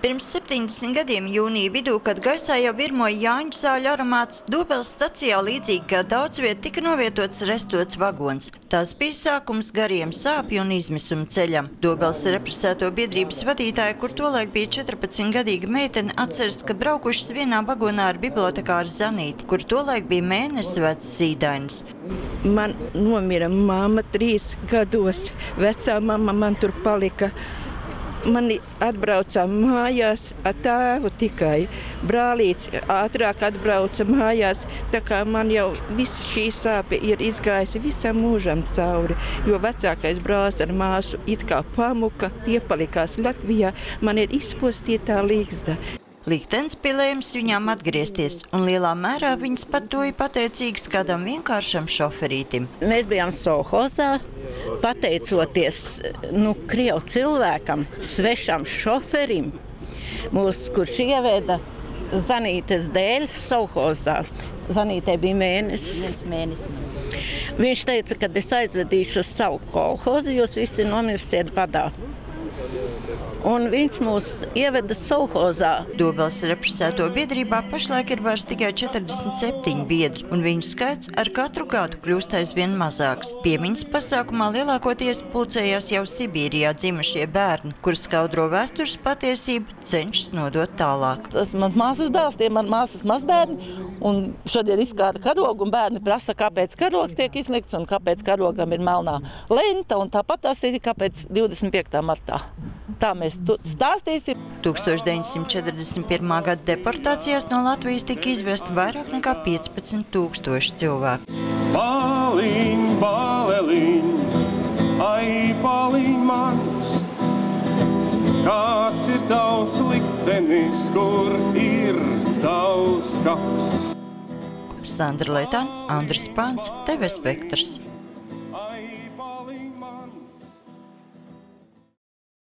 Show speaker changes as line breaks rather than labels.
Pirms 70 gadiem jūnija vidū, kad gaisā jau virmoja Jāņu zāļu aromāts, Dobeles stacijā līdzīgi kā daudz viet tika novietots restots vagons. Tas bija sākums gariem sāpju un izmisuma ceļam. Dobeles represēto biedrības vadītāja, kur tolaik bija 14-gadīga meitene, atceras, ka braukušas vienā vagonā ar bibliotekāru Zanīti, kur tolaik bija mēnesi vecs zīdainis.
Man nomira mamma 3 gados, vecā mamma man tur palika. Mani atbraucām mājās ar tēvu tikai. Brālīts ātrāk atbrauca mājās, tā kā man jau viss šī sāpe ir izgājusi visam mūžam cauri, jo vecākais brālis ar māsu it kā pamuka, tie palikās Latvijā, man ir izpostītā līgzda.
Liktenis pilējums viņām atgriezties, un lielā mērā viņas pat to ir pateicīgas kādam vienkāršam šoferītim.
Mēs bijām Sovhozā, pateicoties krievu cilvēkam, svešam šoferim, kurš ieveda Zanītes dēļ Sovhozā. Zanītei bija mēnesis. Viņš teica, ka es aizvedīšu uz savu kolhozu, jūs visi nomirsiet badā. Un viņš mūs ieveda Sovhozā.
Dobeles represēto biedrībā pašlaik ir vairs tikai 47 biedri, un viņu skaits ar katru gadu kļūst aizvien mazāks. Piemiņas pasākumā lielākoties pulcējās jau Sibīrijā dzimušie bērni, kur skaudro vēstures patiesību cenšas nodot tālāk.
Tas man māsas dēls, tie man māsas mazbērni, un šodien izkārta karogu, un bērni prasa, kāpēc karogs tiek izlikts, un kāpēc karogam ir melnā lenta, un tāpat tas ir kāpēc 25. martā. Tā mēs stāstīsim.
1941. gada deportācijās no Latvijas tika izvesti vairāk nekā 15 000 cilvēku.
Bāliņ, bāleliņ, ai bāliņ mans, kāds ir tavs liktenis, kur ir tavs kaps?
Sandra Leitāne, Andris Pāns, TV Spektrs.